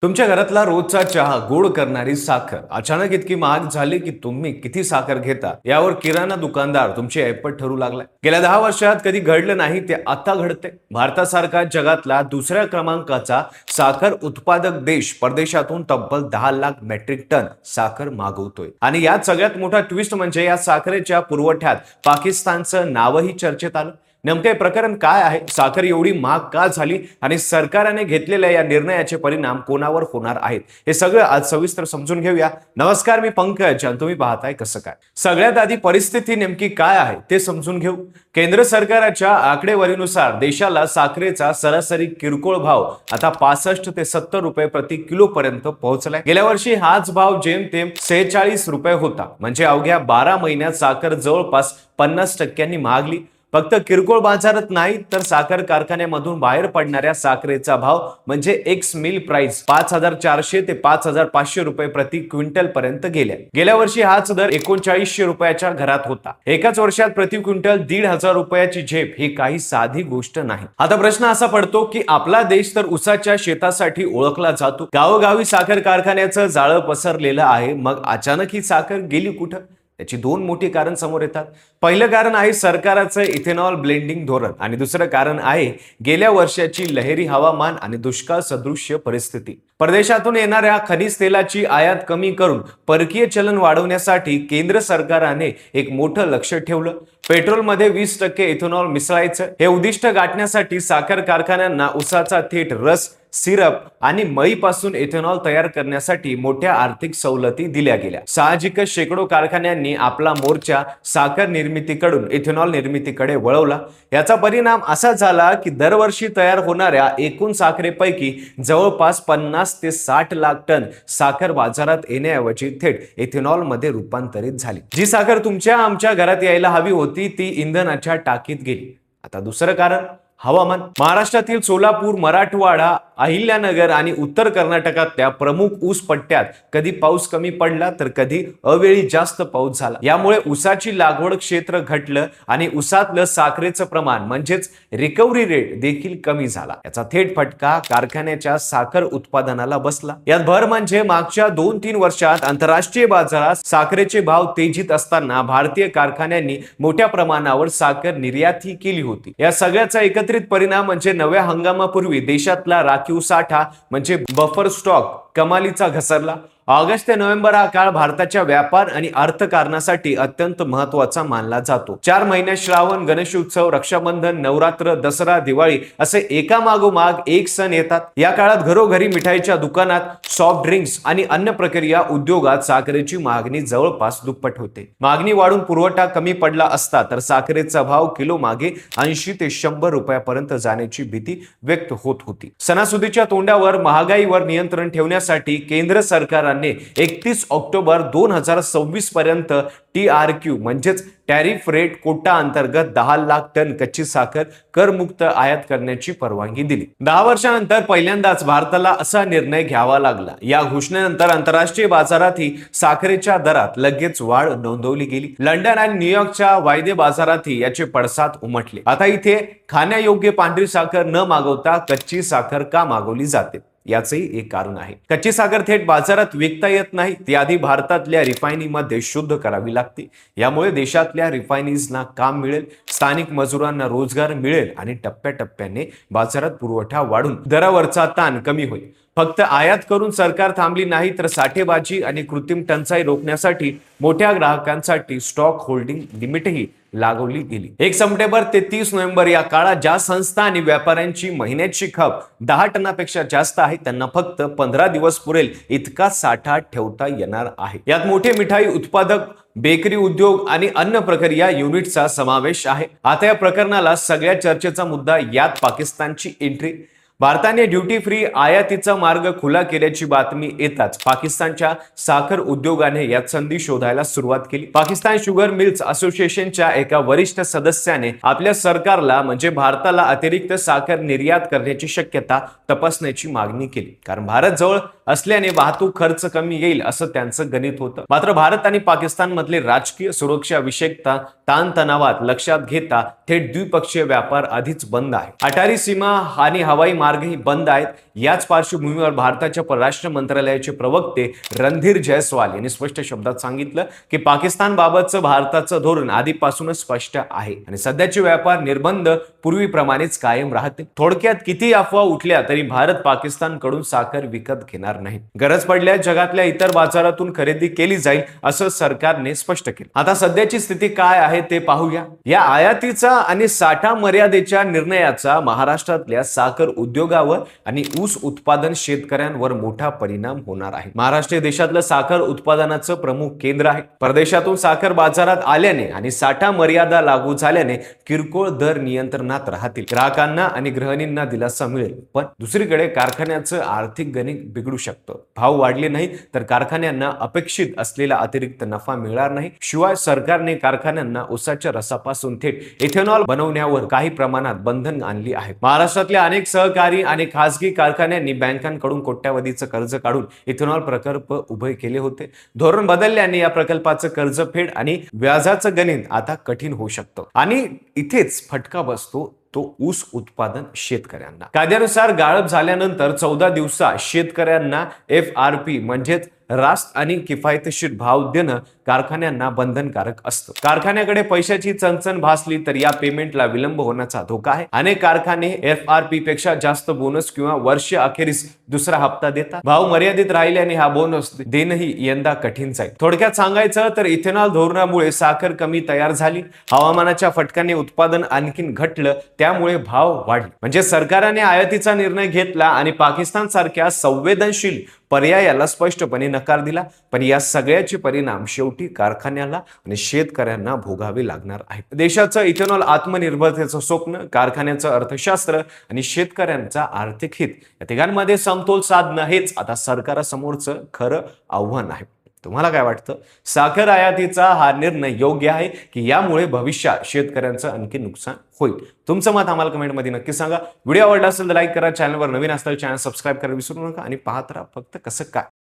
तुमच्या घरातला रोजचा चहा गोड करणारी साखर अचानक इतकी महाग झाली की तुम्ही किती साखर घेता यावर किराणा दुकानदार तुमची ऐपत ठरू लागलाय. गेल्या 10 वर्षात कधी घडलं नाही ते आता घडते. भारतासारखा जगातला दुसऱ्या क्रमांकाचा साखर उत्पादक देश परदेशातून तब्बल 10 लाख मेट्रिक टन साखर मागवतोय. आणि यात सगळ्यात मोठा ट्विस्ट म्हणजे या साखरेच्या पुरवठ्यात पाकिस्तानचं नावही चर्चेत आलं. नेमके प्रकरण काय आहे, साखर एवढी महाग का झाली आणि सरकारने घेतलेल्या या निर्णयाचे परिणाम कोणावर होणार आहेत, हे सगळं आज सविस्तर समजून घेऊया. नमस्कार, मी पंकज आणि तुम्ही पाहताय कसं काय. सगळ्यात आधी परिस्थिती नेमकी काय आहे ते समजून घेऊ. केंद्र सरकारच्या आकडेवारीनुसार देशाला साखरेचा सरासरी किरकोळ भाव आता 65 ते 70 रुपये प्रति किलो पर्यंत पोहोचलाय. गेल्या वर्षी हाच भाव जेमतेम 46 रुपये होता. म्हणजे अवघ्या 12 महिन्यात साखर जवळपास 50% महागली. फक्त किरकोळ बाजारात नाही तर साखर कारखान्यामधून बाहेर पडणाऱ्या साखरेचा भाव म्हणजे एक्स मिल प्राइस 5400 ते 5500 रुपये प्रति क्विंटल पर्यंत गेल्या वर्षी हाच दर 3900 रुपयाच्या घरात होता. एकाच वर्षात प्रति क्विंटल 1500 रुपयाची झेप ही काही साधी गोष्ट नाही. आता प्रश्न असा पडतो की आपला देश तर ऊसाच्या शेतासाठी ओळखला जातो. गावोगावी साखर कारखान्याचं जाळं पसरलेलं आहे. मग अचानक ही साखर गेली कुठं? त्याची दोन मोठी कारण समोर येतात. पहिलं कारण आहे सरकारचं इथेनॉल ब्लेंडिंग धोरण आणि दुसरं कारण आहे गेल्या वर्षाची लहरी हवामान आणि दुष्काळ सदृश्य परिस्थिती. परदेशातून येणाऱ्या खनिज तेलाची आयात कमी करून परकीय चलन वाढवण्यासाठी केंद्र सरकारने एक मोठं लक्ष ठेवलं. पेट्रोलमध्ये 20% इथेनॉल मिसळायचं. हे उद्दिष्ट गाठण्यासाठी साखर कारखान्यांना उसाचा थेट रस, सिरप आणि मळीपासून इथेनॉल तयार करण्यासाठी मोठ्या आर्थिक सवलती दिल्या गेल्या. साहजिकच शेकडो कारखान्यांनी आपला मोर्चा साखर निर्मितीकडून इथेनॉल निर्मितीकडे वळवला. याचा परिणाम असा झाला की दरवर्षी तयार होणाऱ्या एकूण साखरेपैकी जवळपास 50 ते 60 लाख टन साखर बाजारात येण्याऐवजी थेट इथेनॉल मध्ये रूपांतरित झाली. जी साखर तुमच्या आमच्या घरात यायला हवी होती ती इंधनाच्या टाकीत गेली. आता दुसरं कारण हवामान. महाराष्ट्रातील सोलापूर, मराठवाडा, अहिल्यानगर आणि उत्तर कर्नाटकातल्या प्रमुख ऊस पट्ट्यात कधी पाऊस कमी पडला तर कधी अवेळी जास्त पाऊस झाला. यामुळे ऊसाची लागवड क्षेत्र घटलं आणि ऊसातलं साखरेचं प्रमाण म्हणजेच रिकव्हरी रेट देखील कमी झाला. याचा थेट फटका कारखान्याच्या साखर उत्पादनाला बसला. यात भर म्हणजे मागच्या 2-3 वर्षात आंतरराष्ट्रीय बाजारात साखरेचे भाव तेजीत असताना भारतीय कारखान्यांनी मोठ्या प्रमाणावर साखर निर्यातही केली होती. या सगळ्याचा एकत्रित परिणाम म्हणजे नव्या हंगामापूर्वी देशातला राखीव साठा म्हणजे बफर स्टॉक कमालीचा घसरला. ऑगस्ट ते नोव्हेंबर हा काळ भारताच्या व्यापार आणि अर्थकारणासाठी अत्यंत महत्वाचा मानला जातो. 4 महिन्यात श्रावण, गणेश उत्सव, रक्षाबंधन, नवरात्र, दसरा, दिवाळी असे एकामागोमाग एक सण येतात. या काळात घरोघरी मिठाईच्या दुकानात, सॉफ्ट ड्रिंक्स आणि अन्न प्रक्रिया उद्योगात साखरेची मागणी जवळपास दुप्पट होते. मागणी वाढून पुरवठा कमी पडला असता तर साखरेचा भाव किलो मागे 80 ते 100 रुपयापर्यंत जाण्याची भीती व्यक्त होत होती. सणासुदीच्या तोंडावर महागाईवर नियंत्रण ठेवण्यासाठी केंद्र सरकारने 31 ऑक्टोबर 2026 पर्यंत TRQ म्हणजेच टॅरिफ रेट कोटा अंतर्गत 10 लाख टन कच्ची साखर करमुक्त आयात करण्याची परवानगी दिली. 10 वर्षांनंतर पहिल्यांदाच भारताला असा निर्णय घ्यावा लागला. या घोषणेनंतर आंतरराष्ट्रीय बाजारातही साखरेच्या दरात लगेच वाढ नोंदवली गेली. लंडन आणि न्यूयॉर्कच्या वायदे बाजारातही याचे पडसाद उमटले. आता इथे खाण्यायोग्य पांढरी साखर न मागवता कच्ची साखर का मागवली जाते याचंही एक कारण आहे. कच्ची साखर थेट बाजारात विकता येत नाही. ती आधी भारतातल्या रिफायनीमध्ये शुद्ध करावी लागते. यामुळे देशातल्या रिफायनीजना काम मिळेल, स्थानिक मजुरांना रोजगार मिळेल आणि टप्प्याटप्प्याने बाजारात पुरवठा वाढून दरावरचा ताण कमी होईल. फक्त आयात करून सरकार थांबली नाही तर साठेबाजी आणि कृत्रिम टंचाई रोखण्यासाठी मोठ्या ग्राहकांसाठी स्टॉक होल्डिंग लिमिटही लागवली गेली. 1 सप्टेंबर ते 30 नोव्हेंबर या काळात ज्या संस्था आणि व्यापाऱ्यांची महिन्याची खप 10 टनापेक्षा जास्त आहे त्यांना फक्त 15 दिवस पुरेल इतका साठा ठेवता येणार आहे. यात मोठे मिठाई उत्पादक, बेकरी उद्योग आणि अन्न प्रक्रिया युनिटचा समावेश आहे. आता या प्रकरणाला सगळ्या चर्चेचा मुद्दा यात पाकिस्तानची एंट्री. भारताने ड्युटी फ्री आयातीचा मार्ग खुला केल्याची बातमी येताच पाकिस्तानच्या साखर उद्योगाने यात संधी शोधायला सुरुवात केली. पाकिस्तान शुगर मिल्स असोसिएशनच्या एका वरिष्ठ सदस्याने आपल्या सरकारला म्हणजे भारताला अतिरिक्त साखर निर्यात करण्याची शक्यता तपासण्याची मागणी केली. कारण भारत जवळ असल्याने वाहतूक खर्च कमी येईल असं त्यांचं गणित होतं. मात्र भारत आणि पाकिस्तान मधले राजकीय सुरक्षा विषयकता ताणतणावात लक्षात घेता थेट द्विपक्षीय व्यापार आधीच बंद आहे. अटारी सीमा आणि हवाई मार्गही बंद आहेत. याच पार्श्वभूमीवर भारताच्या परराष्ट्र मंत्रालयाचे प्रवक्ते रणधीर जयस्वाल यांनी स्पष्ट शब्दात सांगितलं की पाकिस्तान बाबतचं भारताचं धोरण आधीपासूनच स्पष्ट आहे आणि सध्याचे व्यापार निर्बंध पूर्वीप्रमाणेच कायम राहतील. थोडक्यात किती अफवा उठल्या तरी भारत पाकिस्तानकडून साखर विकत घेणार नाही. गरज पडल्यास जगातल्या इतर बाजारातून खरेदी केली जाईल असं सरकारने स्पष्ट केलं. आता सध्याची स्थिती काय आहे ते पाहूया. या आयातीचा आणि साठा मर्यादेच्या निर्णयाचा महाराष्ट्रातल्या साखर उद्योगावर आणि ऊस उत्पादन शेतकऱ्यांवर मोठा परिणाम होणार आहे. महाराष्ट्र हे देशातलं साखर उत्पादनाचं प्रमुख केंद्र आहे. परदेशातून साखर बाजारात आल्याने आणि साठा मर्यादा लागू झाल्याने किरकोळ दर नियंत्रणात राहतील. ग्राहकांना आणि गृहिणींना दिलासा मिळेल. पण दुसरीकडे कारखान्याचं आर्थिक गणित बिघडू शकतं. भाव वाढले नाही तर कारखान्यांना अपेक्षित असलेला अतिरिक्त नफा मिळणार नाही. शिवाय सरकारने कारखान्यांना ऊसाच्या रसापासून थेट इथेनॉल बनवण्यावर काही प्रमाणात बंधन आणली आहेत. महाराष्ट्रातल्या अनेक सहकारी आणि खासगी कारखान्यांनी बँकांकडून कोट्यावधीचं कर्ज काढून इथेनॉल प्रकल्प उभे केले होते. धोरण बदलल्याने या प्रकल्पाचं कर्जफेड आणि व्याजाचं गणित आता कठीण होऊ शकतं आणि इथेच फटका बसतो तो ऊस उत्पादन शेतकऱ्यांना. कायद्यानुसार गाळप झाल्यानंतर 14 दिवसात शेतकऱ्यांना FRP म्हणजेच रास्त आणि किफायतशीर भाव देणं कारखान्यांना बंधनकारक असतं. कारखान्याकडे पैशाची चणचण भासली तर या पेमेंटला विलंब होण्याचा धोका आहे. अनेक कारखाने FRP पेक्षा जास्त बोनस किंवा वर्ष अखेरीस दुसरा हप्ता देतात. भाव मर्यादित राहिल्याने हा बोनस देणंही यंदा कठीण जाईल. थोडक्यात सांगायचं तर इथेनॉल धोरणामुळे साखर कमी तयार झाली. हवामानाच्या फटक्याने उत्पादन आणखीन घटलं, त्यामुळे भाव वाढले. म्हणजे सरकारने आयातीचा निर्णय घेतला आणि पाकिस्तान सारख्या संवेदनशील पर्यायाला स्पष्टपणे नकार दिला. पण या सगळ्याचे परिणाम शेवटी कारखान्याला आणि शेतकऱ्यांना भोगावे लागणार आहेत. देशाचं इथेनॉल आत्मनिर्भरतेचं स्वप्न, कारखान्याचं अर्थशास्त्र आणि शेतकऱ्यांचा आर्थिक हित या तिघांमध्ये समतोल साधणं हेच आता सरकारसमोरचं खरं आव्हान आहे. तुम्हाला काय वाटतं? साखर आयातीचा हा निर्णय योग्य आहे की यामुळे भविष्यात शेतकऱ्यांचं आणखी नुकसान होईल? तुमचं मत आम्हाला कमेंटमध्ये नक्की सांगा. व्हिडिओ आवडला असेल तर लाईक करा. चॅनलवर नवीन असेल चॅनल सबस्क्राईब करायला विसरू नका आणि पाहत राहा फक्त कसं काय.